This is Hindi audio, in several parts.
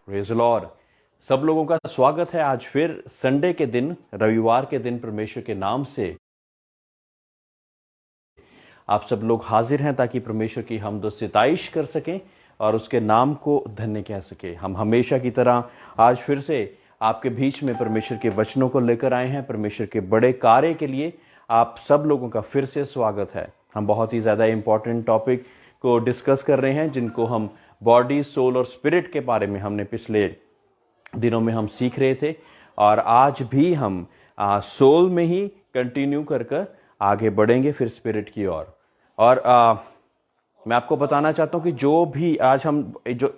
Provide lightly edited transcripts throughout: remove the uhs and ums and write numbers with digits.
Praise the Lord. सब लोगों का स्वागत है आज फिर संडे के दिन, रविवार के दिन परमेश्वर के नाम से आप सब लोग हाजिर हैं ताकि परमेश्वर की हमद व सिताइश कर सकें और उसके नाम को धन्य कह सकें। हम हमेशा की तरह आज फिर से आपके बीच में परमेश्वर के वचनों को लेकर आए हैं। परमेश्वर के बड़े कार्य के लिए आप सब लोगों का फिर से स्वागत है। हम बहुत ही ज़्यादा इम्पॉर्टेंट टॉपिक को डिस्कस कर रहे हैं, जिनको हम बॉडी, सोल और स्पिरिट के बारे में हमने पिछले दिनों में हम सीख रहे थे, और आज भी हम सोल में ही कंटिन्यू कर आगे बढ़ेंगे फिर स्पिरिट की ओर। और मैं आपको बताना चाहता हूँ कि जो भी आज हम जो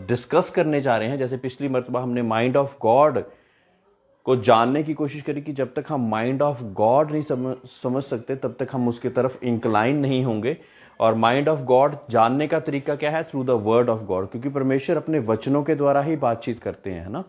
डिस्कस करने जा रहे हैं, जैसे पिछली मर्तबा हमने माइंड ऑफ गॉड को जानने की कोशिश करी कि जब तक हम माइंड ऑफ गॉड नहीं समझ सकते तब तक हम उसकी तरफ इंक्लाइन नहीं होंगे। और माइंड ऑफ गॉड जानने का तरीका क्या है? Through the word of God, क्योंकि परमेश्वर अपने वचनों के द्वारा ही बातचीत करते हैं, है ना।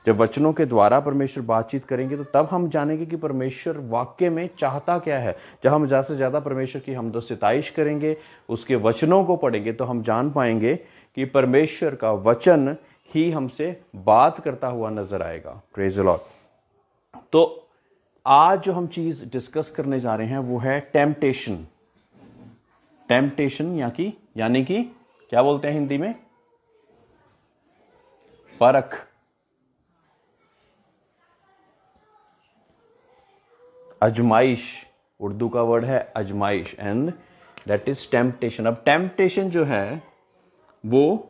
जब वचनों के द्वारा परमेश्वर बातचीत करेंगे तो तब हम जानेंगे कि परमेश्वर वाक्य में चाहता क्या है। जब हम ज़्यादा से ज़्यादा परमेश्वर की हमद व सिताइश करेंगे, उसके वचनों को पढ़ेंगे, तो हम जान पाएंगे कि परमेश्वर का वचन ही हमसे बात करता हुआ नजर आएगा। Praise the Lord. तो आज जो हम चीज़ डिस्कस करने जा रहे हैं वो है टेम्पटेशन। टेम्पटेशन यानी कि क्या बोलते हैं हिंदी में? परख। अजमाइश, उर्दू का वर्ड है अजमाइश, एंड दैट इज टेम्पटेशन। अब टेम्पटेशन जो है वो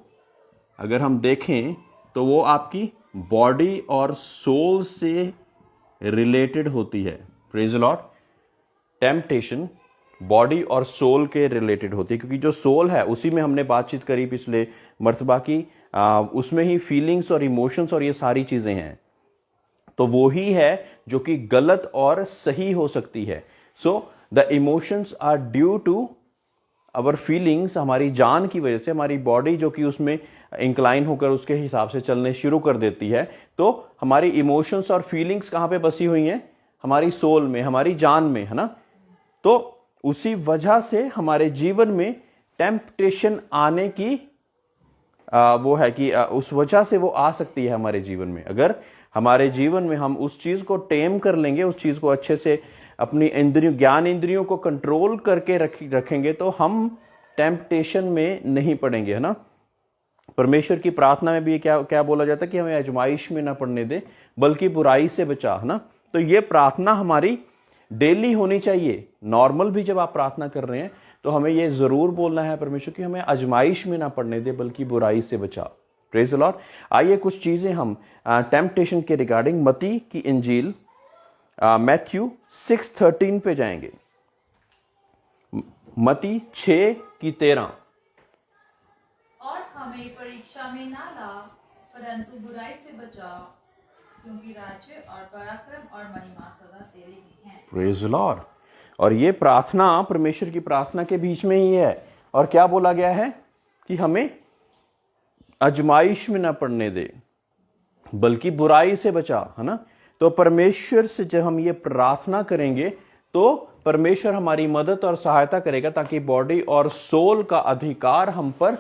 अगर हम देखें तो वो आपकी बॉडी और सोल से रिलेटेड होती है। Praise the Lord. Temptation body और सोल के रिलेटेड होती है, क्योंकि जो सोल है उसी में हमने बातचीत करी पिछले मर्तबा की, उसमें ही फीलिंग्स और इमोशंस और ये सारी चीजें हैं। तो वो ही है जो कि गलत और सही हो सकती है। So the emotions are due to our feelings, हमारी जान की वजह से हमारी बॉडी जो कि उसमें इंक्लाइन होकर उसके हिसाब से चलने शुरू कर देती है। तो हमारी इमोशंस और फीलिंग्स कहाँ पे बसी हुई हैं? हमारी सोल में, हमारी जान में, है ना। तो उसी वजह से हमारे जीवन में टेम्पटेशन आने की वो है कि उस वजह से वो आ सकती है हमारे जीवन में। अगर हमारे जीवन में हम उस चीज को टेम कर लेंगे, उस चीज को अच्छे से अपनी इंद्रियों, ज्ञान इंद्रियों को कंट्रोल करके रखेंगे, तो हम टेम्पटेशन में नहीं पड़ेंगे, है ना। परमेश्वर की प्रार्थना में भी क्या क्या बोला जाता है कि हमें आजमाइश में ना पड़ने दे बल्कि बुराई से बचा, है ना। तो ये प्रार्थना हमारी डेली होनी चाहिए। नॉर्मल भी जब आप प्रार्थना कर रहे हैं तो हमें ये जरूर बोलना है परमेश्वर कि हमें आजमाइश में ना पड़ने दे बल्कि बुराई से बचा। Praise the Lord. आइए कुछ चीजें हम टेम्पटेशन के रिगार्डिंग मत्ती की इंजील मैथ्यू 6:13 पे जाएंगे। मत्ती 6:13। और हमें परीक्षा में ना ला परंतु बुराई से बचा, क्योंकि राज्य और पराक्रम और महिमा सदा तेरे ही हैं। Praise the Lord. और ये प्रार्थना परमेश्वर की प्रार्थना के बीच में ही है। और क्या बोला गया है कि हमें आजमाइश में ना पड़ने दे बल्कि बुराई से बचा, है ना। तो परमेश्वर से जब हम ये प्रार्थना करेंगे तो परमेश्वर हमारी मदद और सहायता करेगा ताकि बॉडी और सोल का अधिकार हम पर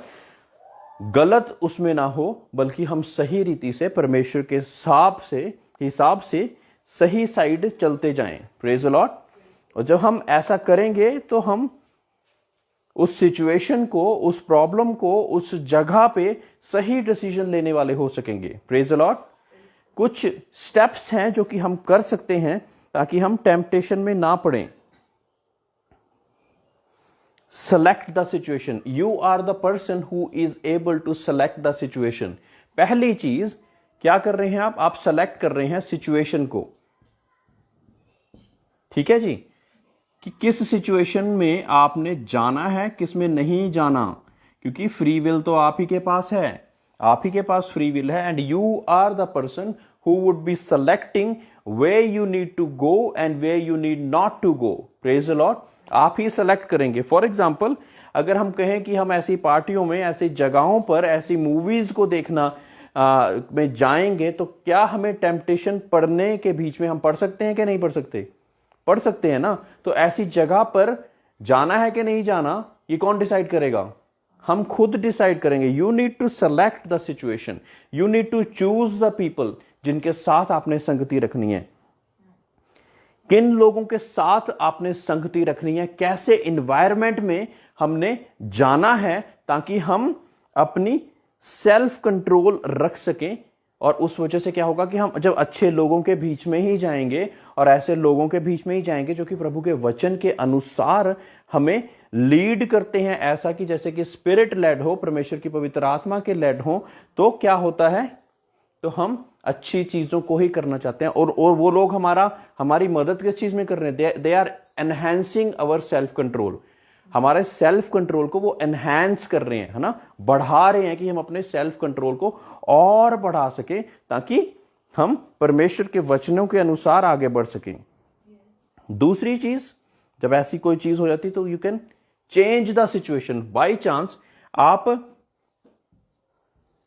गलत उसमें ना हो, बल्कि हम सही रीति से परमेश्वर के हिसाब से सही साइड चलते जाएं। Praise the Lord. और जब हम ऐसा करेंगे तो हम उस सिचुएशन को, उस प्रॉब्लम को, उस जगह पे सही डिसीजन लेने वाले हो सकेंगे। Praise the Lord. कुछ स्टेप्स हैं जो कि हम कर सकते हैं ताकि हम टेम्पटेशन में ना पड़ें। Select the situation. You are the person who is able to select the situation. पहली चीज क्या कर रहे हैं आप सेलेक्ट कर रहे हैं सिचुएशन को। ठीक है जी, कि किस सिचुएशन में आपने जाना है, किस में नहीं जाना, क्योंकि फ्री विल तो आप ही के पास है, आप ही के पास फ्री विल है। And you are the person who would be selecting way you need to go and way you need not to go. Praise the Lord. आप ही सेलेक्ट करेंगे। फॉर एग्जाम्पल, अगर हम कहें कि हम ऐसी पार्टियों में, ऐसी जगहों पर, ऐसी मूवीज को देखना में जाएंगे, तो क्या हमें टेम्पटेशन पढ़ने के बीच में हम पढ़ सकते हैं कि नहीं पढ़ सकते? पढ़ सकते हैं ना। तो ऐसी जगह पर जाना है कि नहीं जाना, ये कौन डिसाइड करेगा? हम खुद डिसाइड करेंगे। You need to select the situation, you need to choose the people जिनके साथ आपने संगति रखनी है, किन लोगों के साथ आपने संगति रखनी है, कैसे इन्वायरमेंट में हमने जाना है, ताकि हम अपनी सेल्फ कंट्रोल रख सकें। और उस वजह से क्या होगा कि हम जब अच्छे लोगों के बीच में ही जाएंगे और ऐसे लोगों के बीच में ही जाएंगे जो कि प्रभु के वचन के अनुसार हमें लीड करते हैं, ऐसा कि जैसे कि स्पिरिट लेड हो, परमेश्वर की पवित्र आत्मा के लेड हो, तो क्या होता है, तो हम अच्छी चीजों को ही करना चाहते हैं। और वो लोग हमारी मदद किस चीज में कर रहे हैं, they are enhancing our self control, हमारे सेल्फ कंट्रोल को वो एनहांस कर रहे हैं, है ना, बढ़ा रहे हैं कि हम अपने सेल्फ कंट्रोल को और बढ़ा सकें, ताकि हम परमेश्वर के वचनों के अनुसार आगे बढ़ सकें। दूसरी चीज, जब ऐसी कोई चीज हो जाती तो you can change the situation. By chance आप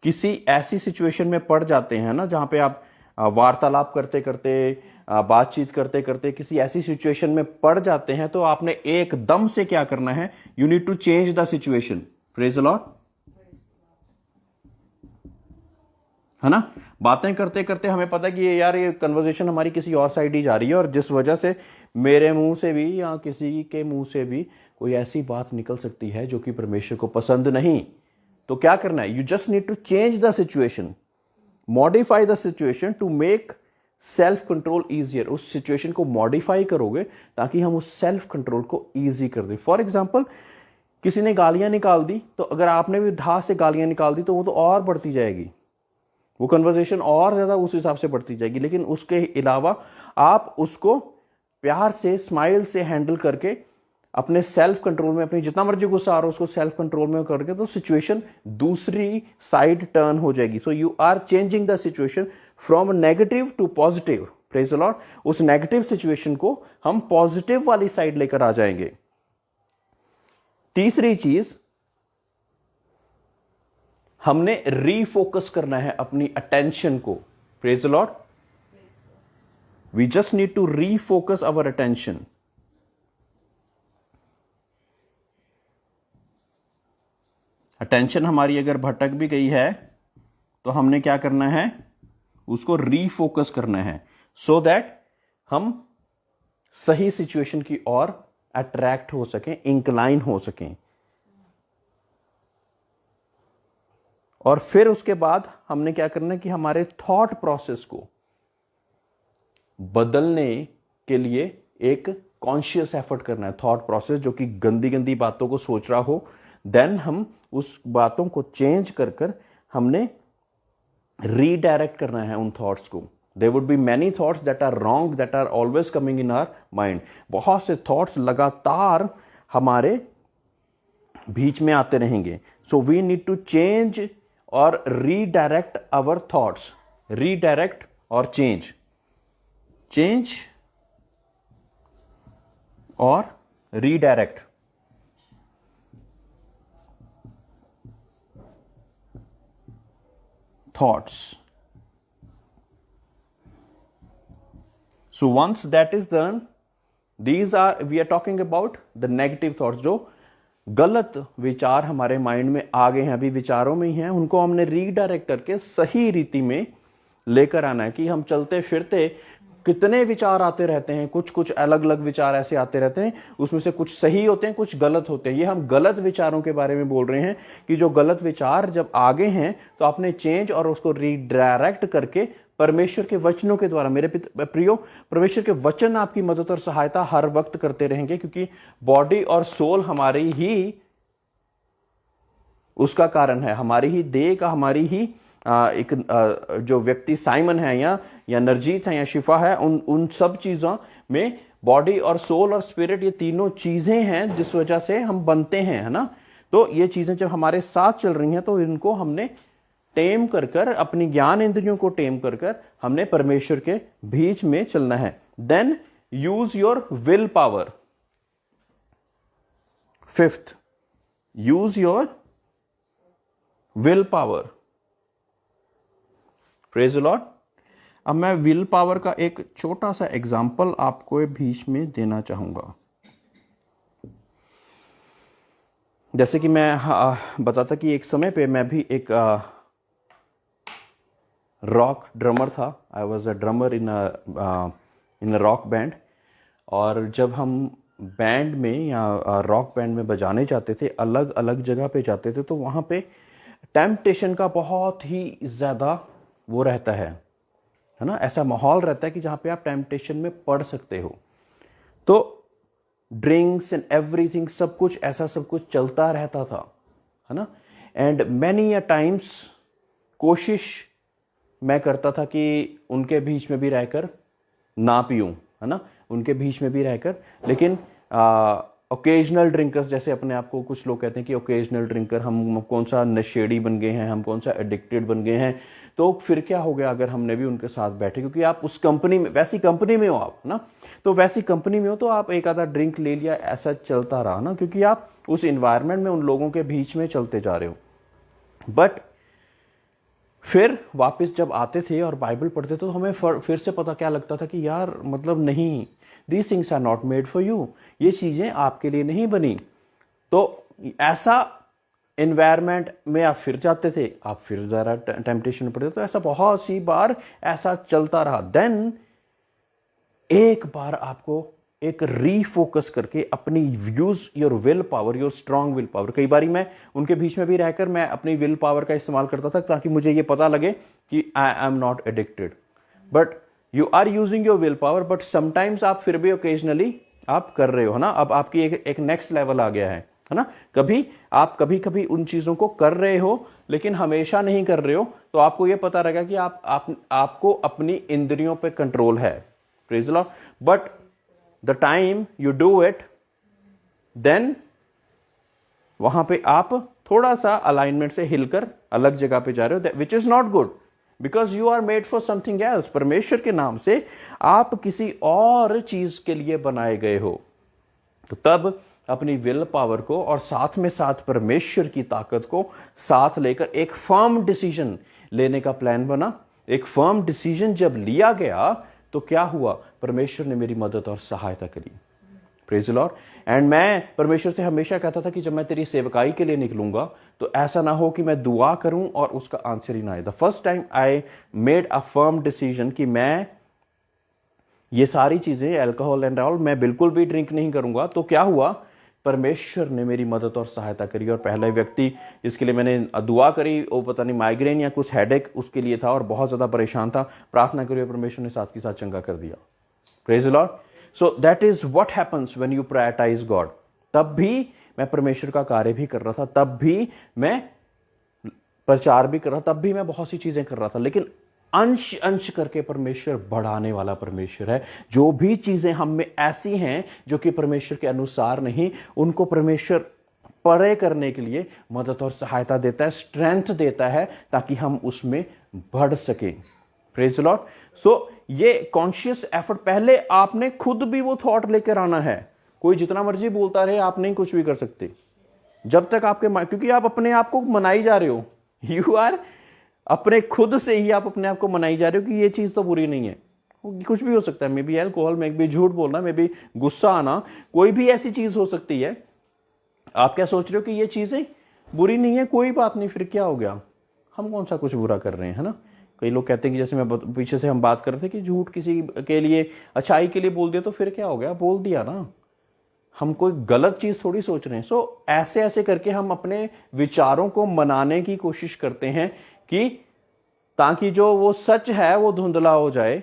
किसी ऐसी सिचुएशन में पड़ जाते हैं ना, जहां पे आप वार्तालाप करते करते, बातचीत करते करते किसी ऐसी सिचुएशन में पड़ जाते हैं, तो आपने एकदम से क्या करना है, you need to change the situation. Praise the Lord, है ना। बातें करते करते हमें पता है कि ये कन्वर्सेशन हमारी किसी और साइड ही जा रही है, और जिस वजह से मेरे मुंह से भी या किसी के मुंह से भी कोई ऐसी बात निकल सकती है जो कि परमेश्वर को पसंद नहीं। तो क्या करना है, you just need to change the situation, modify the situation to make self control easier. उस सिचुएशन को मॉडिफाई करोगे ताकि हम उस सेल्फ कंट्रोल को ईजी कर दें। फॉर एग्जाम्पल, किसी ने गालियां निकाल दी, तो अगर आपने भी ढास से गालियां निकाल दी तो वो तो और बढ़ती जाएगी, वो कन्वर्सेशन और ज्यादा उस हिसाब से बढ़ती जाएगी। लेकिन उसके अलावा आप उसको प्यार से, स्माइल से हैंडल करके अपने सेल्फ कंट्रोल में, अपनी जितना मर्जी गुस्सा आ रहा हो उसको सेल्फ कंट्रोल में करके, तो सिचुएशन दूसरी साइड टर्न हो जाएगी। So you are changing the situation from negative to positive. Praise the Lord, उस नेगेटिव सिचुएशन को हम पॉजिटिव वाली साइड लेकर आ जाएंगे। तीसरी चीज, हमने रीफोकस करना है अपनी अटेंशन को। Praise the Lord, we just need to refocus our attention. Attention हमारी अगर भटक भी गई है तो हमने क्या करना है, उसको रीफोकस करना है, सो दैट हम सही सिचुएशन की ओर अट्रैक्ट हो सकें, इंक्लाइन हो सकें। और फिर उसके बाद हमने क्या करना है कि हमारे थॉट प्रोसेस को बदलने के लिए एक कॉन्शियस एफर्ट करना है। थॉट प्रोसेस जो कि गंदी गंदी बातों को सोच रहा हो, देन हम उस बातों को चेंज कर कर हमने रीडायरेक्ट करना है उन थॉट्स को। There would be many thoughts that are wrong, that are always coming in our mind. बहुत से थॉट्स लगातार हमारे बीच में आते रहेंगे। So we need to change और रीडायरेक्ट आवर थॉट्स। रीडायरेक्ट और चेंज, चेंज और redirect. Thoughts. So once that is done, we are talking about the negative thoughts, जो गलत विचार हमारे माइंड में आ गए हैं, अभी विचारों में ही हैं, उनको हमने रीडायरेक्ट करके सही रीति में लेकर आना है। कि हम चलते फिरते कितने विचार आते रहते हैं, कुछ अलग अलग विचार ऐसे आते रहते हैं, उसमें से कुछ सही होते हैं, कुछ गलत होते हैं। ये हम गलत विचारों के बारे में बोल रहे हैं कि जो गलत विचार जब आगे हैं तो आपने चेंज और उसको रीडायरेक्ट करके परमेश्वर के वचनों के द्वारा, मेरे प्रियो, परमेश्वर के वचन आपकी मदद और सहायता हर वक्त करते रहेंगे, क्योंकि बॉडी और सोल हमारी ही उसका कारण है, हमारी ही देह का, हमारी ही एक जो व्यक्ति साइमन है या नरजीत है या शिफा है, उन सब चीजों में बॉडी और सोल और स्पिरिट, ये तीनों चीजें हैं जिस वजह से हम बनते हैं, है ना। तो ये चीजें जब हमारे साथ चल रही हैं तो इनको हमने टेम कर कर, अपनी ज्ञान इंद्रियों को टेम कर कर हमने परमेश्वर के बीच में चलना है। Then use your will power. Fifth, use your will power. Praise the Lord. अब मैं विल पावर का एक छोटा सा एग्जाम्पल आपको बीच में देना चाहूंगा। जैसे कि मैं बताता कि एक समय पे मैं भी एक रॉक ड्रमर था। I was a drummer in a rock band. और जब हम बैंड में या रॉक बैंड में बजाने जाते थे, अलग अलग जगह पे जाते थे, तो वहाँ पे टेम्पटेशन का बहुत ही ज़्यादा वो रहता है ना, ऐसा माहौल रहता है कि जहाँ पे आप टेम्पटेशन में पड़ सकते हो। तो ड्रिंक्स एंड एवरीथिंग, सब कुछ ऐसा सब कुछ चलता रहता था, है ना। एंड मैनी अ टाइम्स कोशिश मैं करता था कि उनके बीच में भी रहकर ना पीऊं, है ना, उनके बीच में भी रहकर। लेकिन ओकेजनल ड्रिंकर्स, जैसे अपने आप को कुछ लोग कहते हैं कि ओकेजनल ड्रिंकर, हम कौन सा नशेड़ी बन गए हैं, हम कौन सा एडिक्टेड बन गए हैं। तो फिर क्या हो गया अगर हमने भी उनके साथ बैठे, क्योंकि आप उस कंपनी में, वैसी कंपनी में हो आप ना, तो वैसी कंपनी में हो तो आप एक आधा ड्रिंक ले लिया, ऐसा चलता रहा ना, क्योंकि आप उस इन्वायरमेंट में उन लोगों के बीच में चलते जा रहे हो। बट फिर वापस जब आते थे और बाइबल पढ़ते थे तो हमें फिर से पता क्या लगता था कि यार मतलब नहीं, these things are not made for you, ये चीज़ें आपके लिए नहीं बनी। तो ऐसा एनवायरनमेंट में आप फिर जाते थे, आप फिर ज़रा टेम्पटेशन पड़ते, तो ऐसा बहुत सी बार ऐसा चलता रहा। देन एक बार आपको एक रीफोकस करके अपनी use your will power, your strong will power. कई बारी मैं उनके बीच में भी रहकर मैं अपनी विल पावर का इस्तेमाल करता था ताकि मुझे ये पता लगे कि I am not addicted. But you are using your will power, but sometimes आप फिर भी ओकेजनली आप कर रहे हो ना। अब आपकी एक नेक्स्ट लेवल आ गया है ना। कभी कभी उन चीजों को कर रहे हो लेकिन हमेशा नहीं कर रहे हो, तो आपको ये पता रहेगा कि आपको अपनी इंद्रियों पे कंट्रोल है। Praise the Lord. But the time you do it, then वहां पे आप थोड़ा सा अलाइनमेंट से हिलकर अलग जगह पे जा रहे हो, which is not good, because you are made for something else. परमेश्वर के नाम से आप किसी और चीज के लिए बनाए गए हो। तो तब अपनी विल पावर को और साथ में साथ परमेश्वर की ताकत को साथ लेकर एक फर्म डिसीजन लेने का प्लान बना। एक फर्म डिसीजन जब लिया गया तो क्या हुआ, परमेश्वर ने मेरी मदद और सहायता करी। Praise the Lord. एंड मैं परमेश्वर से हमेशा कहता था कि जब मैं तेरी सेवकाई के लिए निकलूंगा तो ऐसा ना हो कि मैं दुआ करूं और उसका आंसर ही ना आए। The first time I made a firm decision कि मैं ये सारी चीजें, अल्कोहल एंड ऑल, मैं बिल्कुल भी ड्रिंक नहीं करूंगा। तो क्या हुआ, परमेश्वर ने मेरी मदद और सहायता करी। और पहला व्यक्ति जिसके लिए मैंने दुआ करी, वो पता नहीं माइग्रेन या कुछ हेडेक उसके लिए था और बहुत ज्यादा परेशान था, प्रार्थना करी और परमेश्वर ने साथ के साथ चंगा कर दिया। Praise the Lord. So that is what happens when you prioritise God. तब भी मैं परमेश्वर का कार्य भी कर रहा था, तब भी मैं प्रचार भी कर रहा था, तब भी मैं बहुत सी चीजें कर रहा था, लेकिन अंश अंश करके परमेश्वर बढ़ाने वाला परमेश्वर है। जो भी चीजें हम में ऐसी हैं जो कि परमेश्वर के अनुसार नहीं, उनको परमेश्वर परे करने के लिए मदद और सहायता देता है, स्ट्रेंथ देता है, ताकि हम उसमें बढ़ सकें। Praise the Lord. सो ये कॉन्शियस एफर्ट, पहले आपने खुद भी वो थॉट लेकर आना है। कोई जितना मर्जी बोलता रहे, आप नहीं कुछ भी कर सकते जब तक आपके, क्योंकि आप अपने आप को मनाई जा रहे हो। यू आर अपने खुद से ही आप अपने आप को मनाई जा रहे हो कि ये चीज तो बुरी नहीं है। कुछ भी हो सकता है, may be alcohol, may be झूठ बोलना, मे बी गुस्सा आना, कोई भी ऐसी चीज हो सकती है। आप क्या सोच रहे हो कि ये चीजें बुरी नहीं है, कोई बात नहीं, फिर क्या हो गया, हम कौन सा कुछ बुरा कर रहे हैं, है ना। कई लोग कहते हैं कि जैसे मैं पीछे से हम बात कर रहे थे कि झूठ किसी के लिए, अच्छाई के लिए बोल दिया तो फिर क्या हो गया, बोल दिया ना, हम कोई गलत चीज थोड़ी सोच रहे हैं। सो ऐसे ऐसे करके हम अपने विचारों को मनाने की कोशिश करते हैं कि ताकि जो वो सच है वो धुंधला हो जाए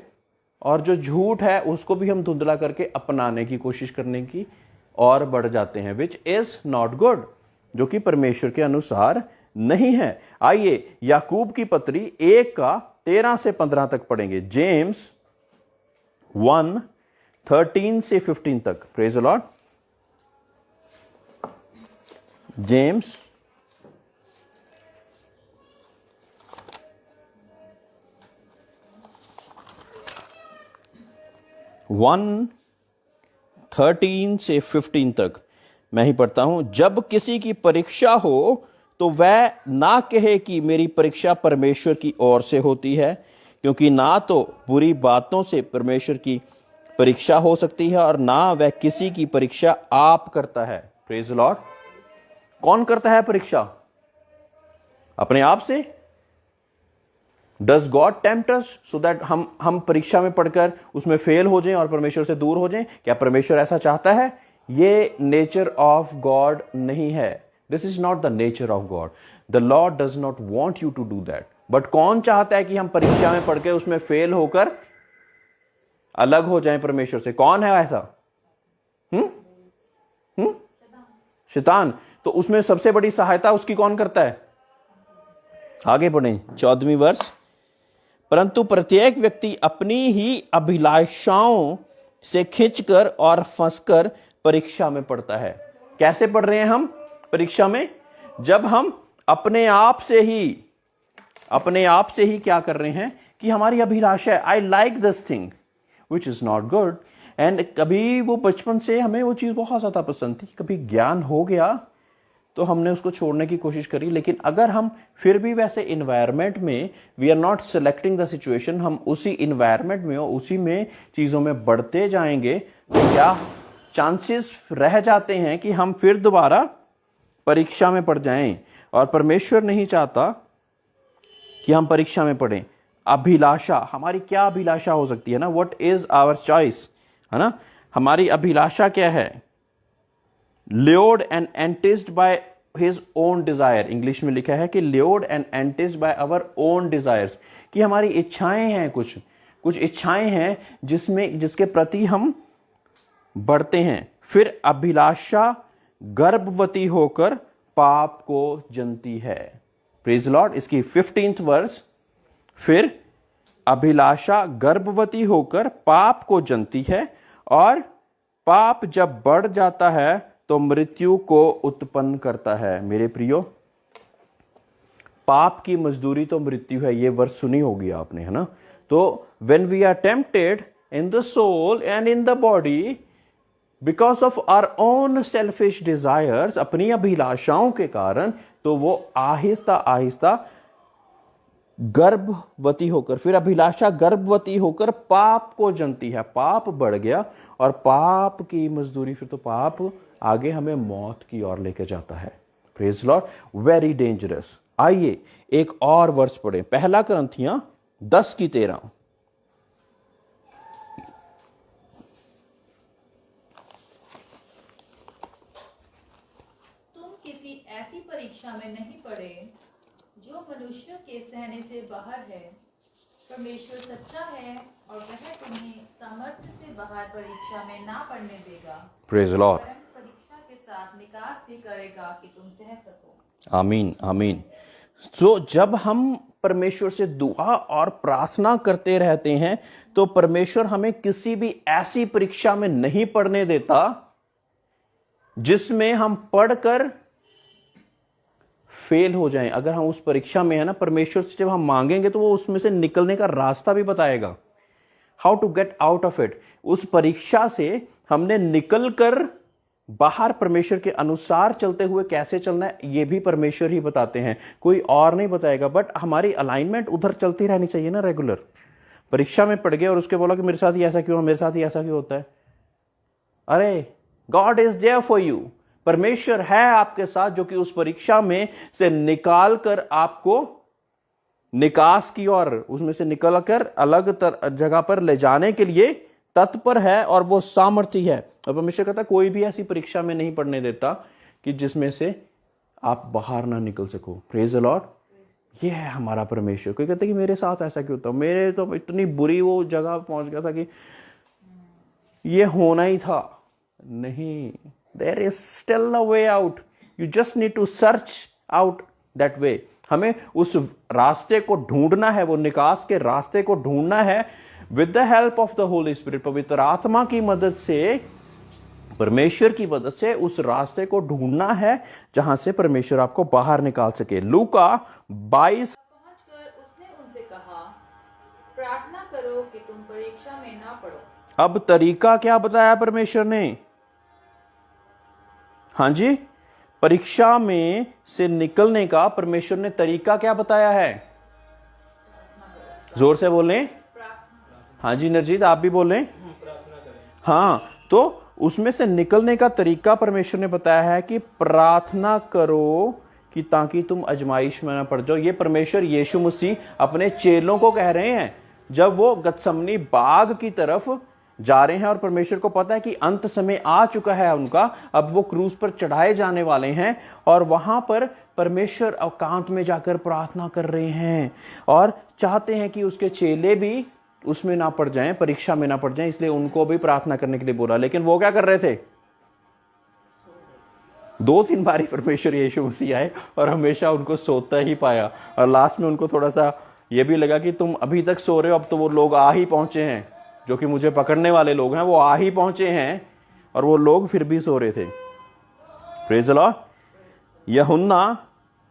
और जो झूठ है उसको भी हम धुंधला करके अपनाने की कोशिश करने की और बढ़ जाते हैं, विच इज नॉट गुड, जो कि परमेश्वर के अनुसार नहीं है। आइए याकूब की पत्री 1:13 से 15 तक पढ़ेंगे। जेम्स 1:13 से 15 तक। Praise the Lord. जेम्स 1:13 से 15 तक मैं ही पढ़ता हूं। जब किसी की परीक्षा हो तो वह ना कहे कि मेरी परीक्षा परमेश्वर की ओर से होती है, क्योंकि ना तो बुरी बातों से परमेश्वर की परीक्षा हो सकती है और ना वह किसी की परीक्षा आप करता है। Praise the Lord. कौन करता है परीक्षा? अपने आप से? Does God tempt us so that हम परीक्षा में पढ़कर उसमें फेल हो जाएं और परमेश्वर से दूर हो जाएं? क्या परमेश्वर ऐसा चाहता है? ये नेचर ऑफ गॉड नहीं है. This is not the nature of God. The Lord does not want you to do that. But कौन चाहता है कि हम परीक्षा में पढ़कर उसमें फेल होकर अलग हो जाएं परमेश्वर से? कौन है ऐसा? शैतान. तो उसमें सबसे बड़ी सहायता उसकी कौन करता है? आगे बढ़ें 14वीं वर्ष. परंतु प्रत्येक व्यक्ति अपनी ही अभिलाषाओं से खिंचकर और फंसकर परीक्षा में पड़ता है. कैसे पढ़ रहे हैं हम परीक्षा में? जब हम अपने आप से ही क्या कर रहे हैं कि हमारी अभिलाषा है, I like this thing which is not good. And कभी वो बचपन से हमें वो चीज बहुत ज्यादा पसंद थी, कभी ज्ञान हो गया तो हमने उसको छोड़ने की कोशिश करी. लेकिन अगर हम फिर भी वैसे इन्वायरमेंट में, we are not selecting the situation, हम उसी इन्वायरमेंट में और उसी में चीज़ों में बढ़ते जाएंगे, तो क्या चांसेस रह जाते हैं कि हम फिर दोबारा परीक्षा में पड़ जाएं. और परमेश्वर नहीं चाहता कि हम परीक्षा में पढ़ें. अभिलाषा, हमारी क्या अभिलाषा हो सकती है ना? व्हाट इज आवर चॉइस, है ना? हमारी अभिलाषा क्या है? lured and enticed by his own desire. English में लिखा है कि lured and enticed by our own desires. कि हमारी इच्छाएं हैं, कुछ इच्छाएं हैं जिसके प्रति हम बढ़ते हैं. फिर अभिलाषा गर्भवती होकर पाप को जनती है. Praise Lord. इसकी 15th वर्स. फिर अभिलाषा गर्भवती होकर पाप को जनती है और पाप जब बढ़ जाता है तो मृत्यु को उत्पन्न करता है. मेरे प्रियो, पाप की मजदूरी तो मृत्यु है. ये वर्ष सुनी होगी आपने, है ना? तो when we are tempted in the soul and in the body because of our own selfish desires, अपनी अभिलाषाओं के कारण, तो वो आहिस्ता आहिस्ता गर्भवती होकर, फिर अभिलाषा गर्भवती होकर पाप को जनती है. पाप बढ़ गया और पाप की मजदूरी, फिर तो पाप आगे हमें मौत की ओर लेके जाता है. Praise Lord. Very dangerous. आइए एक और वर्ष पढ़ें. पहला कुरिन्थियों 10:13. तुम किसी ऐसी परीक्षा में नहीं पड़े जो मनुष्य के सहने से बाहर है. परमेश्वर सच्चा है और वह तुम्हें सामर्थ्य से बाहर परीक्षा में ना पड़ने देगा. Praise Lord. परीक्षा के साथ निकास भी करेगा कि तुम सह सको. आमीन, आमीन. तो जब हम परमेश्वर से दुआ और प्रार्थना करते रहते हैं तो परमेश्वर हमें किसी भी ऐसी परीक्षा में नहीं पढ़ने देता जिसमें हम पढ़कर फेल हो जाएं. अगर हम उस परीक्षा में है ना, परमेश्वर से जब हम मांगेंगे तो वो उसमें से निकलने का रास्ता भी बताएगा. How to get out of it. उस परीक्षा से हमने निकलकर बाहर परमेश्वर के अनुसार चलते हुए कैसे चलना है, ये भी परमेश्वर ही बताते हैं, कोई और नहीं बताएगा. बट हमारी अलाइनमेंट उधर चलती रहनी चाहिए ना रेगुलर. परीक्षा में पढ़ गए और उसके बोला कि मेरे साथ ही ऐसा क्यों, मेरे साथ ही ऐसा क्यों होता है? अरे, God is there for you. परमेश्वर है आपके साथ, जो कि उस परीक्षा में से निकाल कर आपको निकास की और उसमें से निकलकर अलग जगह पर ले जाने के लिए तत्पर है और वो सामर्थ्य है. और परमेश्वर कहता कोई भी ऐसी परीक्षा में नहीं पढ़ने देता कि जिसमें से आप बाहर ना निकल सको. Praise the Lord. ये है हमारा परमेश्वर. कोई कहता कि मेरे साथ ऐसा क्यों होता, मेरे तो इतनी बुरी वो जगह पहुंच गया था कि ये होना ही था. नहीं, there is still a way out. You just need to search out that way. हमें उस रास्ते को ढूंढना है, वो निकास के रास्ते को ढूंढना है with the help of the Holy Spirit. पवित्र आत्मा की मदद से, परमेश्वर की मदद से उस रास्ते को ढूंढना है जहां से परमेश्वर आपको बाहर निकाल सके. लूका 22. पहुंचकर उसने उनसे कहा, प्रार्थना करो कि तुम परीक्षा में ना पड़ो. अब तरीका क्या बताया परमेश्वर ने? हाँ जी, परीक्षा में से निकलने का परमेश्वर ने तरीका क्या बताया है? जोर से बोलें. हाँ जी नरजीत, आप भी बोलें. हाँ, तो उसमें से निकलने का तरीका परमेश्वर ने बताया है कि प्रार्थना करो कि ताकि तुम आजमाइश में ना पड़ जाओ। ये परमेश्वर यीशु मसीह अपने चेलों को कह रहे हैं जब वो गतसमनी बाग की तरफ जा रहे हैं और परमेश्वर को पता है कि अंत समय आ चुका है उनका, अब वो क्रूस पर चढ़ाए जाने वाले हैं और वहां पर परमेश्वर एकांत में जाकर प्रार्थना कर रहे हैं और चाहते हैं कि उसके चेले भी उसमें ना पड़ जाएं, परीक्षा में ना पड़ जाएं, इसलिए उनको भी प्रार्थना करने के लिए बोला। लेकिन वो क्या कर रहे थे? 2-3 बारी परमेश्वर यीशु मसीह आए और हमेशा उनको सोता ही पाया और लास्ट में उनको थोड़ा सा ये भी लगा कि तुम अभी तक सो रहे हो, अब तो वो लोग आ ही पहुंचे हैं जो कि मुझे पकड़ने वाले लोग हैं, वो आ ही पहुंचे हैं और वो लोग फिर भी सो रहे थे। Praise the Lord. यूहन्ना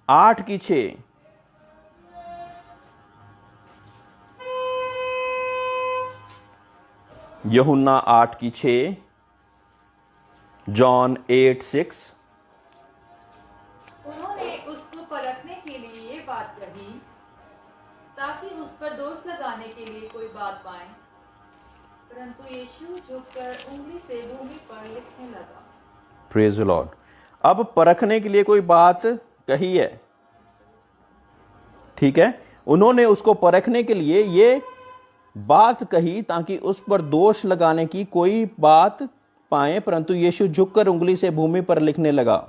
8:6 यूहन्ना 8:6 जॉन 8:6 उन्होंने उसको परखने के लिए ये बात कही ताकि उस पर दोष लगाने के लिए कोई बात पाए, परंतु यीशु झुककर उंगली से भूमि पर लिखने लगा। Praise the Lord. अब परखने के लिए कोई बात कही है, ठीक है। उन्होंने उसको परखने के लिए ये बात कही ताकि उस पर दोष लगाने की कोई बात पाए, परंतु यीशु झुककर उंगली से भूमि पर लिखने लगा।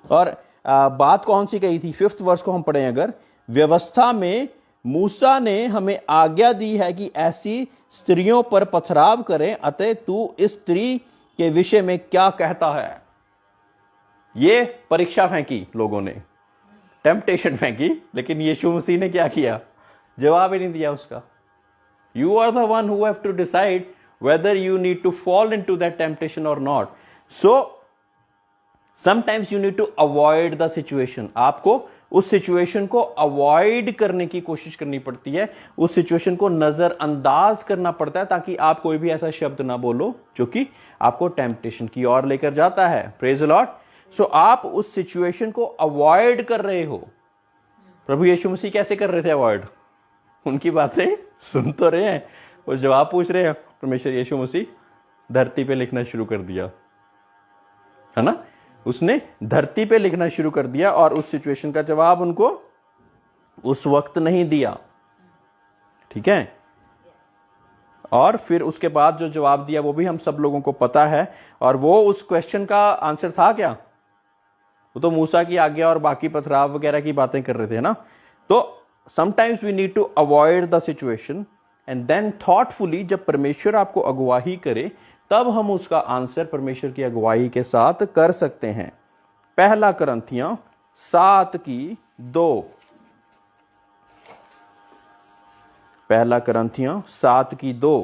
और बात कौन सी कही थी? 5th वर्ष को हम पढ़ें अगर, व्यवस्था में मूसा ने हमें आज्ञा दी है कि ऐसी स्त्रियों पर पथराव करें, अतः तू इस स्त्री के विषय में क्या कहता है? ये परीक्षा फेंकी लोगों ने, टेम्पटेशन फेंकी, लेकिन यीशु मसीह ने क्या किया? जवाब ही नहीं दिया उसका। You are the one who have to decide whether you need to fall into that temptation or not. So sometimes you need to avoid the situation. आपको उस सिचुएशन को अवॉइड करने की कोशिश करनी पड़ती है, उस सिचुएशन को नजरअंदाज करना पड़ता है ताकि आप कोई भी ऐसा शब्द ना बोलो जो कि आपको टेम्पटेशन की ओर लेकर जाता है। Praise the Lord. सो आप उस सिचुएशन को अवॉइड कर रहे हो। प्रभु यीशु मसीह कैसे कर रहे थे अवॉइड? उनकी बातें सुन तो रहे हैं, वो जवाब पूछ रहे हैं। परमेश्वर यीशु मसीह धरती पे लिखना शुरू कर दिया, है ना। उसने धरती पे लिखना शुरू कर दिया और उस सिचुएशन का जवाब उनको उस वक्त नहीं दिया, ठीक है। और फिर उसके बाद जो जवाब दिया वो भी हम सब लोगों को पता है। और वो उस क्वेश्चन का आंसर था क्या? वो तो मूसा की आज्ञा और बाकी पथराव वगैरह की बातें कर रहे थे ना। तो sometimes we need to avoid the situation and then thoughtfully, जब परमेश्वर आपको अगुवाही करे तब हम उसका आंसर परमेश्वर की अगुवाही के साथ कर सकते हैं। 1 कुरिन्थियों 7:2 1 कुरिन्थियों 7:2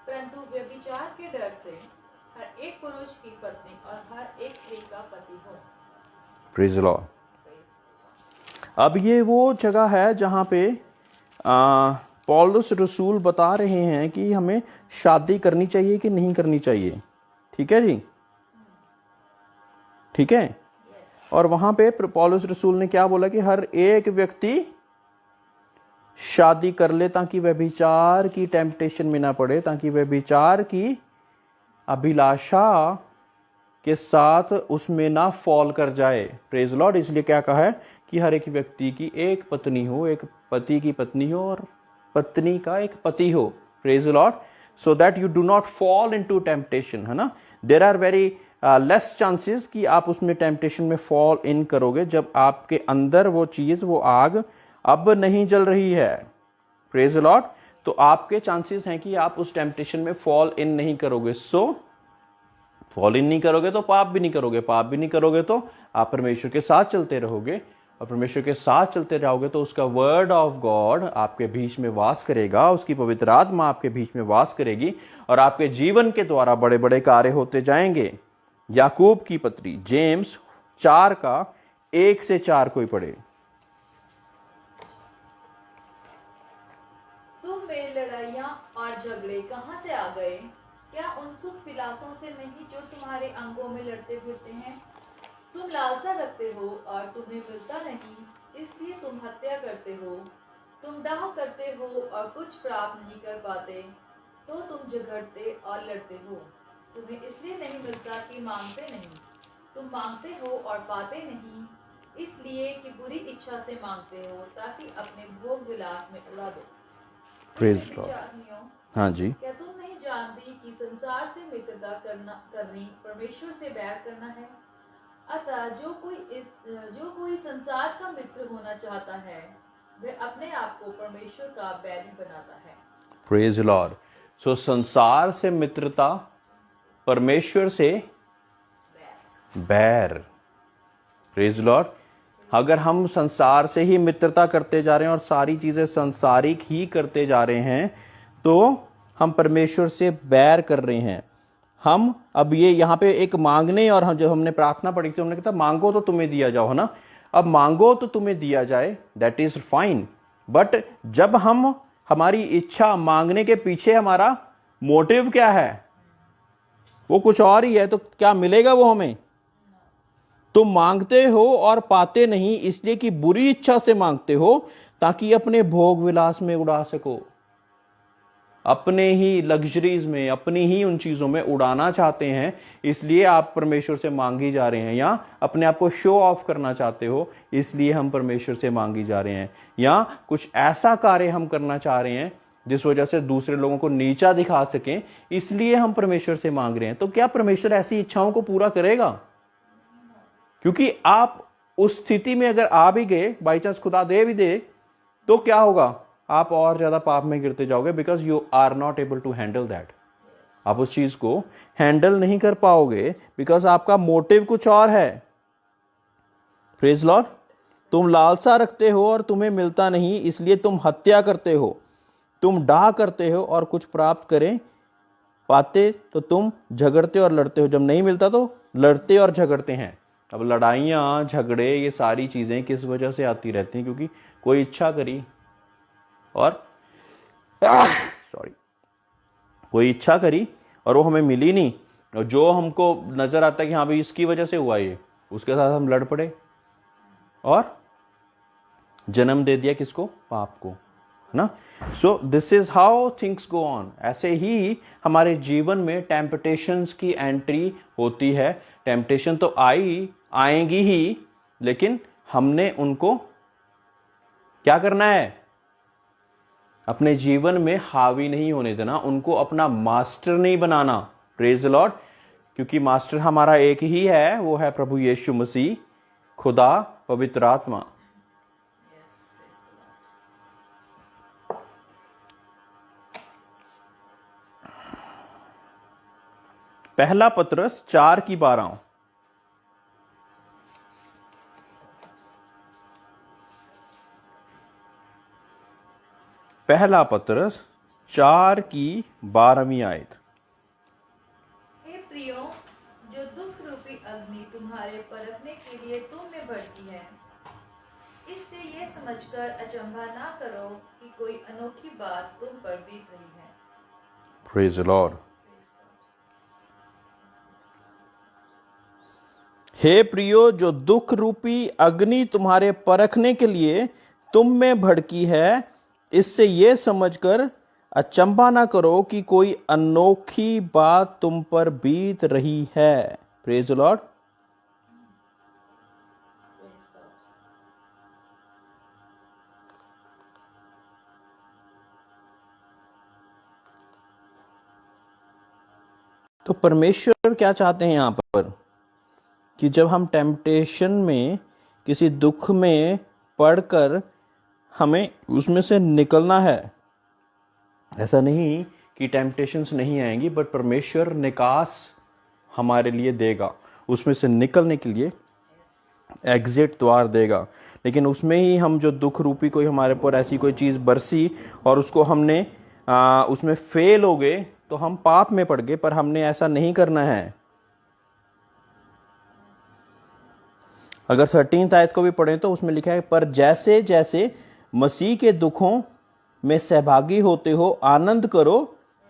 परंतु व्यभिचार के डर से हर एक पुरुष की पत्नी और हर एक स्त्री का पति हो। Praise the Lord. अब ये वो जगह है जहां पे पौलुस रसूल बता रहे हैं कि हमें शादी करनी चाहिए कि नहीं करनी चाहिए, ठीक है जी, ठीक है। और वहां पे पौलुस रसूल ने क्या बोला कि हर एक व्यक्ति शादी कर ले ताकि व्यभिचार की टेम्पटेशन में ना पड़े, ताकि व्यभिचार की अभिलाषा के साथ उसमें ना फॉल कर जाए। Praise Lord. इसलिए क्या कहा है कि हर एक व्यक्ति की एक पत्नी हो, एक पति की पत्नी हो और पत्नी का एक पति हो। Praise Lord. So that you do not fall into temptation, है ना। There are very less chances कि आप उसमें टेम्पटेशन में फॉल इन करोगे जब आपके अंदर वो चीज, वो आग अब नहीं जल रही है। Praise the Lord. तो आपके चांसेस हैं कि आप उस टेम्पटेशन में फॉल इन नहीं करोगे। सो फॉल इन नहीं करोगे तो पाप भी नहीं करोगे, पाप भी नहीं करोगे तो आप परमेश्वर के साथ चलते रहोगे, और परमेश्वर के साथ चलते रहोगे तो उसका वर्ड ऑफ गॉड आपके बीच में वास करेगा, उसकी पवित्र आत्मा आपके बीच में वास करेगी और आपके जीवन के द्वारा बड़े बड़े कार्य होते जाएंगे। याकूब की पत्री जेम्स 4:1-4 कोई पढ़े। तुम में लड़ाइयाँ और झगड़े कहाँ से आ गए? क्या उन सुख विलासों से नहीं जो तुम्हारे अंगों में लड़ते फिरते हैं? तुम लालसा रखते हो और तुम्हें मिलता नहीं, इसलिए तुम हत्या करते हो। तुम दाह करते हो और कुछ प्राप्त नहीं कर पाते, तो तुम झगड़ते और लड़ते हो। तुम्हें इसलिए नहीं मिलता कि मांगते नहीं। तुम मांगते हो और पाते नहीं, इसलिए कि बुरी इच्छा से मांगते हो, ताकि अपने भोग विलास में उड़ा दो। Praise हे God. विचारनियों, हाँ जी, क्या तुम नहीं जानती कि संसार से मित्रता करनी परमेश्वर से बैर करना है? अतः जो कोई संसार का मित्र होना चाहता है, वह अपने आप को परमेश्वर का बैरी बनाता है। Praise Lord. सो संसार से मित्रता, परमेश्वर से बैर। Praise Lord. अगर हम संसार से ही मित्रता करते जा रहे हैं और सारी चीजें संसारिक ही करते जा रहे हैं, तो हम परमेश्वर से बैर कर रहे हैं। हम अब ये यहाँ पे एक मांगने, और हम जब हमने प्रार्थना पढ़ी थी, हमने कहा मांगो तो तुम्हें दिया जाओ, है ना। अब मांगो तो तुम्हें दिया जाए, दैट इज फाइन। बट जब हम हमारी इच्छा मांगने के पीछे हमारा मोटिव क्या है, वो कुछ और ही है, तो क्या मिलेगा वो हमें? तुम मांगते हो और पाते नहीं, इसलिए कि बुरी इच्छा से मांगते हो, ताकि अपने भोग विलास में उड़ा सको। अपने ही लग्जरीज में, अपनी ही उन चीजों में उड़ाना चाहते हैं, इसलिए आप परमेश्वर से मांगी जा रहे हैं। या अपने आप को शो ऑफ करना चाहते हो, इसलिए हम परमेश्वर से मांगी जा रहे हैं। या कुछ ऐसा कार्य हम करना चाह रहे हैं जिस वजह से दूसरे लोगों को नीचा दिखा सकें, इसलिए हम परमेश्वर से मांग रहे हैं। तो क्या परमेश्वर ऐसी इच्छाओं को पूरा करेगा? क्योंकि आप उस स्थिति में अगर आ भी गए, बाई चांस खुदा दे भी दे, तो क्या होगा? आप और ज्यादा पाप में गिरते जाओगे, because you are not able to handle that. आप उस चीज को हैंडल नहीं कर पाओगे, बिकॉज आपका मोटिव कुछ और है। Praise Lord. तुम लालसा रखते हो और तुम्हें मिलता नहीं, इसलिए तुम हत्या करते हो। तुम डाह करते हो और कुछ प्राप्त करें पाते, तो तुम झगड़ते और लड़ते हो। जब नहीं मिलता तो लड़ते और झगड़ते हैं। अब लड़ाइयाँ, झगड़े, ये सारी चीजें किस वजह से आती रहती हैं? क्योंकि कोई इच्छा करी और कोई इच्छा करी और वो हमें मिली नहीं, और जो हमको नजर आता है कि हाँ भाई इसकी वजह से हुआ ये, उसके साथ हम लड़ पड़े और जन्म दे दिया किसको? पाप को, ना। So this is how things go on. ऐसे ही हमारे जीवन में टेम्पटेशंस की एंट्री होती है। टेम्पटेशन तो आएंगी ही, लेकिन हमने उनको क्या करना है? अपने जीवन में हावी नहीं होने देना, उनको अपना मास्टर नहीं बनाना। Praise the lord. क्योंकि मास्टर हमारा एक ही है, वो है प्रभु यीशु मसीह, खुदा, पवित्र आत्मा। पहला पत्रस 4:12। पहला पत्रस 4:12 आयत। हे प्रियो, जो दुख रूपी अग्नि तुम्हारे परखने के लिए तुम में बढ़ती है, इससे ये समझकर अचंभा ना करो कि कोई अनोखी बात तुम पर बीत रही है। Praise the Lord. हे प्रियो, जो दुख रूपी अग्नि तुम्हारे परखने के लिए तुम में भड़की है, इससे ये समझकर अचंभा ना करो कि कोई अनोखी बात तुम पर बीत रही है। Praise the Lord. तो परमेश्वर क्या चाहते हैं यहां पर? कि जब हम टेम्पटेशन में, किसी दुख में पड़कर हमें उसमें से निकलना है। ऐसा नहीं कि टेम्पटेशंस नहीं आएंगी, बट परमेश्वर निकास हमारे लिए देगा, उसमें से निकलने के लिए एग्जिट द्वार देगा। लेकिन उसमें ही हम जो दुख रूपी कोई हमारे पर ऐसी कोई चीज़ बरसी और उसको हमने उसमें फेल हो गए, तो हम पाप में पड़ गए। पर हमने ऐसा नहीं करना है। अगर 13th आयत को भी पढ़ें तो उसमें लिखा है, पर जैसे जैसे मसीह के दुखों में सहभागी होते हो, आनंद करो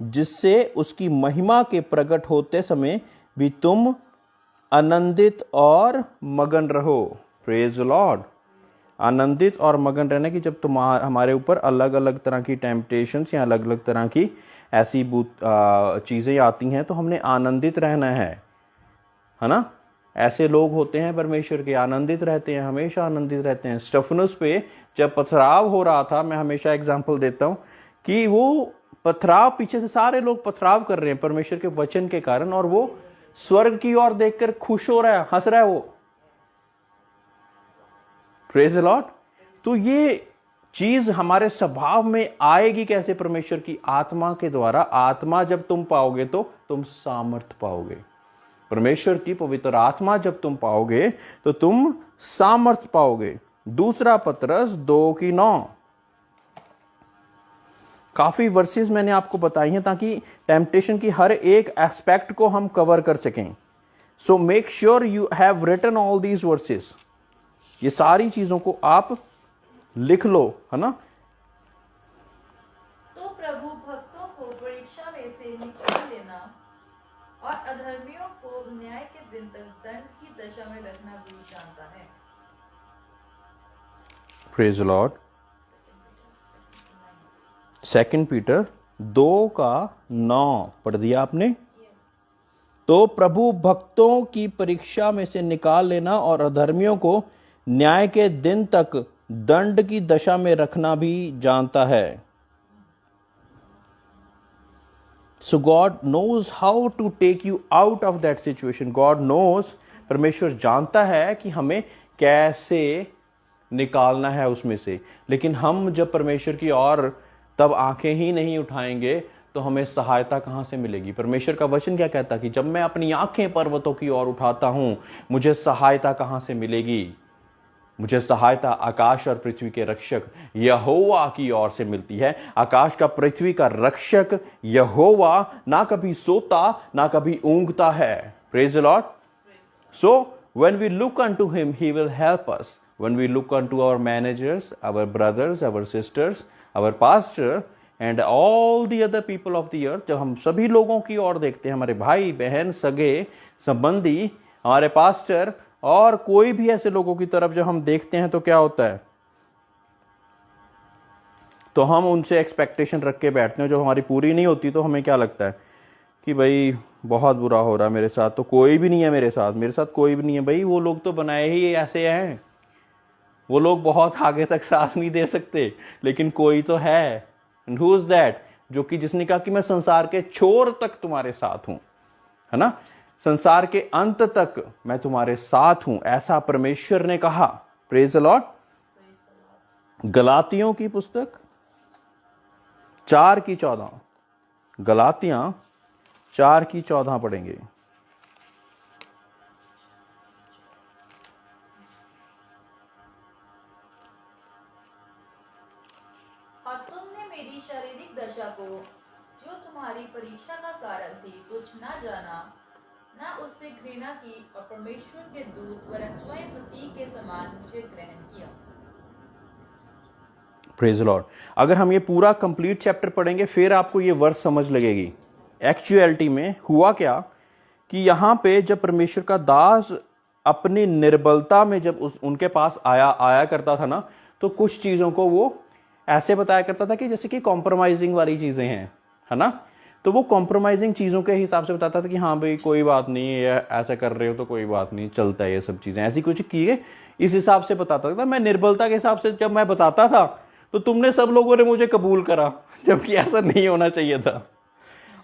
जिससे उसकी महिमा के प्रकट होते समय भी तुम आनंदित और मगन रहो। Praise Lord. आनंदित और मगन रहने की, जब हमारे ऊपर अलग अलग तरह की टेम्पटेशंस या अलग अलग तरह की ऐसी चीज़ें आती हैं तो हमने आनंदित रहना है ना। ऐसे लोग होते हैं परमेश्वर के, आनंदित रहते हैं, हमेशा आनंदित रहते हैं। स्टेफनुस पे जब पथराव हो रहा था, मैं हमेशा एग्जांपल देता हूं कि वो पथराव, पीछे से सारे लोग पथराव कर रहे हैं परमेश्वर के वचन के कारण, और वो स्वर्ग की ओर देखकर खुश हो रहा है, हंस रहा है वो। Praise the Lord. तो ये चीज हमारे स्वभाव में आएगी कैसे? परमेश्वर की आत्मा के द्वारा। आत्मा जब तुम पाओगे तो तुम सामर्थ पाओगे। परमेश्वर की पवित्र आत्मा जब तुम पाओगे तो तुम सामर्थ पाओगे। दूसरा पतरस 2:9। काफी वर्सेस मैंने आपको बताई हैं ताकि टेम्पटेशन की हर एक एस्पेक्ट को हम कवर कर सकें। So make sure you have written all these verses. ये सारी चीजों को आप लिख लो, है ना। तो प्रभु भक्तों को परीक्षा में से निकाल लेना और अधर्मियों को न्याय के दिन तक दंड की दशा में रखना भी जानता है। Praise Lord. 2 पीटर 2:9 पढ़ दिया आपने। तो प्रभु भक्तों की परीक्षा में से निकाल लेना और अधर्मियों को न्याय के दिन तक दंड की दशा में रखना भी जानता है। So God knows how to take you out of that situation. God knows, परमेश्वर जानता है कि हमें कैसे निकालना है उसमें से। लेकिन हम जब परमेश्वर की ओर तब आंखें ही नहीं उठाएंगे तो हमें सहायता कहां से मिलेगी? परमेश्वर का वचन क्या कहता है कि जब मैं अपनी आंखें पर्वतों की ओर उठाता हूं, मुझे सहायता कहां से मिलेगी? मुझे सहायता आकाश और पृथ्वी के रक्षक यहोवा की ओर से मिलती है। आकाश का, पृथ्वी का रक्षक यहोवा ना कभी सोता ना कभी ऊंघता है। Praise the Lord. So when we look unto him, he will help us. When we look unto our managers, our brothers, our sisters, our pastor and all the other people of the earth, जब हम सभी लोगों की ओर देखते हैं, हमारे भाई बहन, सगे संबंधी, हमारे पास्टर और कोई भी ऐसे लोगों की तरफ जब हम देखते हैं तो क्या होता है? तो हम उनसे एक्सपेक्टेशन रख के बैठते हैं, जो हमारी पूरी नहीं होती तो हमें क्या लगता है कि भाई बहुत बुरा हो रहा है मेरे साथ, तो कोई भी नहीं है मेरे साथ कोई भी नहीं है। भाई वो लोग तो बनाए ही ऐसे हैं, वो लोग बहुत आगे तक साथ नहीं दे सकते, लेकिन कोई तो है। And who is that? जो कि जिसने कहा कि मैं संसार के छोर तक तुम्हारे साथ हूं, है ना, संसार के अंत तक मैं तुम्हारे साथ हूं, ऐसा परमेश्वर ने कहा। Praise the Lord. गलातियों की पुस्तक 4:14, गलातियां 4:14 पढ़ेंगे। और तुमने मेरी शारीरिक दशा को, जो तुम्हारी परीक्षा का कारण थी, तुच्छ न जाना, ना उससे घृणा की, और परमेश्वर के दूत वरन स्वयं मसीह के समान मुझे ग्रहण किया। Praise Lord. अगर हम ये पूरा कंप्लीट चैप्टर पढ़ेंगे फिर आपको ये वर्स समझ लगेगी। एक्चुअलिटी में हुआ क्या कि यहां पे जब परमेश्वर का दास अपनी निर्बलता में जब उनके पास आया करता था ना, तो कुछ चीजों को वो ऐसे बताया करता था कि जैसे कि कॉम्प्रोमाइजिंग वाली चीजें हैं, है ना। तो वो कॉम्प्रोमाइजिंग चीजों के हिसाब से बताता था कि हाँ भाई कोई बात नहीं, ये ऐसा कर रहे हो तो कोई बात नहीं, चलता है ये सब चीजें, ऐसी कुछ किए इस हिसाब से बताता था। मैं निर्बलता के हिसाब से जब मैं बताता था तो तुमने सब लोगों ने मुझे कबूल करा, जबकि ऐसा नहीं होना चाहिए था।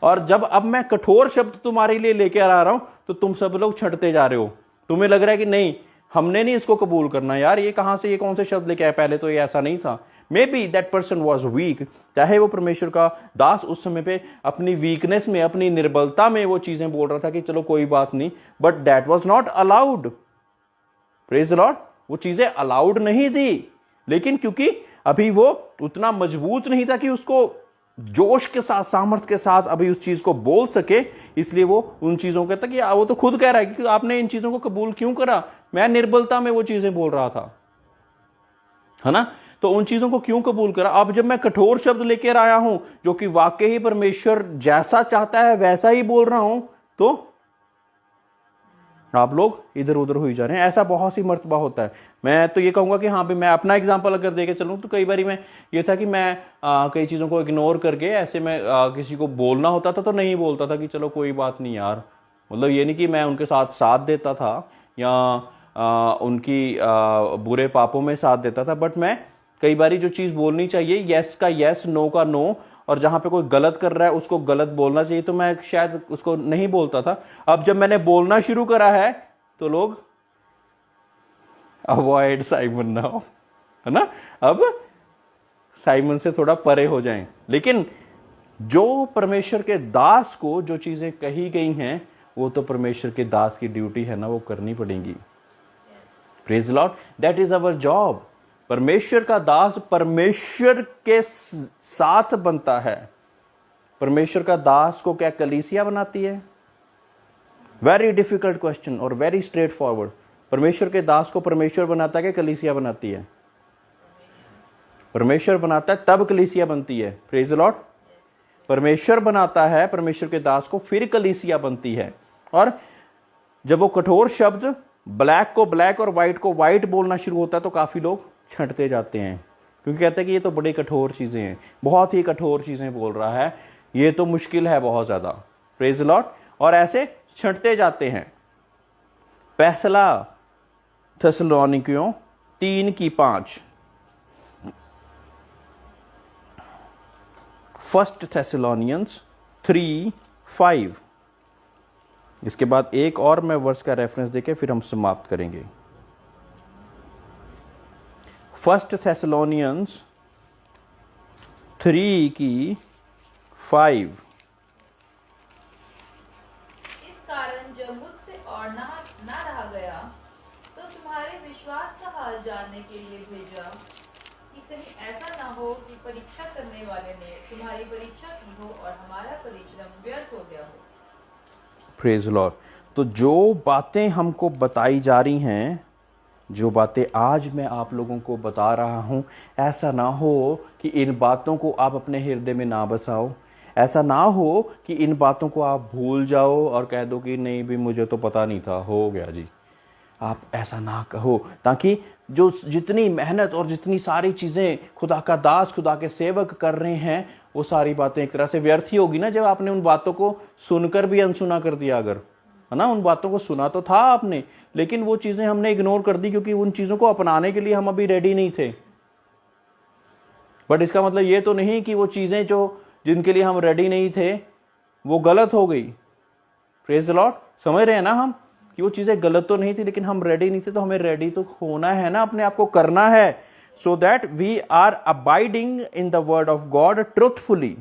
और जब अब मैं कठोर शब्द तुम्हारे लिए लेके आ रहा हूं तो तुम सब लोग छंटते जा रहे हो। तुम्हें लग रहा है कि नहीं, हमने नहीं इसको कबूल करना, यार ये कहां से, ये कौन से शब्द लेके आए, पहले तो ये ऐसा नहीं था। May be that person was weak, चाहे वो परमेश्वर का दास उस समय पे अपनी वीकनेस में, अपनी निर्बलता में वो चीजें बोल रहा था कि चलो कोई बात नहीं, but that was not allowed. Praise the Lord. वो चीजें अलाउड नहीं थी, लेकिन क्योंकि अभी वो उतना मजबूत नहीं था कि उसको जोश के साथ, सामर्थ्य के साथ अभी उस चीज को बोल सके, इसलिए वो उन चीजों के तक, वो तो खुद कह रहा है कि आपने इन चीजों को कबूल क्यों करा, मैं निर्बलता में वो चीजें बोल रहा था, है ना। तो उन चीजों को क्यों कबूल करा? अब जब मैं कठोर शब्द लेकर आया हूं जो कि वाकई ही परमेश्वर जैसा चाहता है वैसा ही बोल रहा हूं, तो आप लोग इधर उधर हो ही जा रहे हैं। ऐसा बहुत सी मर्तबा होता है। मैं तो ये कहूंगा कि हाँ भी, मैं अपना एग्जांपल अगर देके चलूं तो कई बारी मैं ये था कि मैं कई चीज़ों को इग्नोर करके ऐसे में किसी को बोलना होता था तो नहीं बोलता था कि चलो कोई बात नहीं यार। मतलब ये नहीं कि मैं उनके साथ साथ देता था या उनकी बुरे पापों में साथ देता था, बट मैं कई बारी जो चीज़ बोलनी चाहिए, यस का यस, नो का नो, और जहां पे कोई गलत कर रहा है उसको गलत बोलना चाहिए, तो मैं शायद उसको नहीं बोलता था। अब जब मैंने बोलना शुरू करा है तो लोग अवॉइड साइमन नाउ, है ना, अब साइमन से थोड़ा परे हो जाएं। लेकिन जो परमेश्वर के दास को जो चीजें कही गई हैं वो तो परमेश्वर के दास की ड्यूटी है ना, वो करनी पड़ेंगी। Praise Lord, that is our job. परमेश्वर का दास परमेश्वर के साथ बनता है। परमेश्वर का दास को क्या कलीसिया बनाती है? वेरी डिफिकल्ट क्वेश्चन और वेरी स्ट्रेट फॉरवर्ड। परमेश्वर के दास को परमेश्वर बनाता है कि कलीसिया बनाती है? परमेश्वर बनाता है, तब कलीसिया बनती है। प्रेज लॉर्ड, परमेश्वर बनाता है परमेश्वर के दास को, फिर कलीसिया बनती है। और जब वो कठोर शब्द ब्लैक को ब्लैक और व्हाइट को व्हाइट बोलना शुरू होता है तो काफी लोग छंटते जाते हैं, क्योंकि कहते हैं कि ये तो बड़ी कठोर चीजें हैं, बहुत ही कठोर चीजें बोल रहा है, ये तो मुश्किल है बहुत ज्यादा। प्रेज लॉर्ड, और ऐसे छंटते जाते हैं। पहला थेसलोनिकियों 3:5, फर्स्ट थेसलोनियंस 3:5। इसके बाद एक और मैं वर्स का रेफरेंस देके फिर हम समाप्त करेंगे। First Thessalonians 3:5। इस कारण जब मुझसे और ना रहा गया तो तुम्हारे विश्वास का हाल जानने के लिए भेजा, कि कहीं ऐसा ना हो कि परीक्षा करने वाले ने तुम्हारी परीक्षा की हो और हमारा परिश्रम व्यर्थ हो गया हो। Praise Lord. तो जो बातें हमको बताई जा रही हैं, जो बातें आज मैं आप लोगों को बता रहा हूं, ऐसा ना हो कि इन बातों को आप अपने हृदय में ना बसाओ। ऐसा ना हो कि इन बातों को आप भूल जाओ और कह दो कि नहीं भी मुझे तो पता नहीं था, हो गया जी। आप ऐसा ना कहो, ताकि जो जितनी मेहनत और जितनी सारी चीज़ें खुदा का दास, खुदा के सेवक कर रहे हैं, वो सारी बातें एक तरह से व्यर्थ ही होगी ना, जब आपने उन बातों को सुनकर भी अनसुना कर दिया। अगर, है ना, उन बातों को सुना तो था आपने, लेकिन वो चीज़ें हमने इग्नोर कर दी क्योंकि उन चीज़ों को अपनाने के लिए हम अभी रेडी नहीं थे। बट इसका मतलब ये तो नहीं कि वो चीज़ें जो जिनके लिए हम रेडी नहीं थे वो गलत हो गई। प्रेज द लॉर्ड, समझ रहे हैं ना हम कि वो चीज़ें गलत तो नहीं थी, लेकिन हम रेडी नहीं थे, तो हमें रेडी तो होना है ना, अपने आप को करना है, so that we are abiding in the word of God truthfully.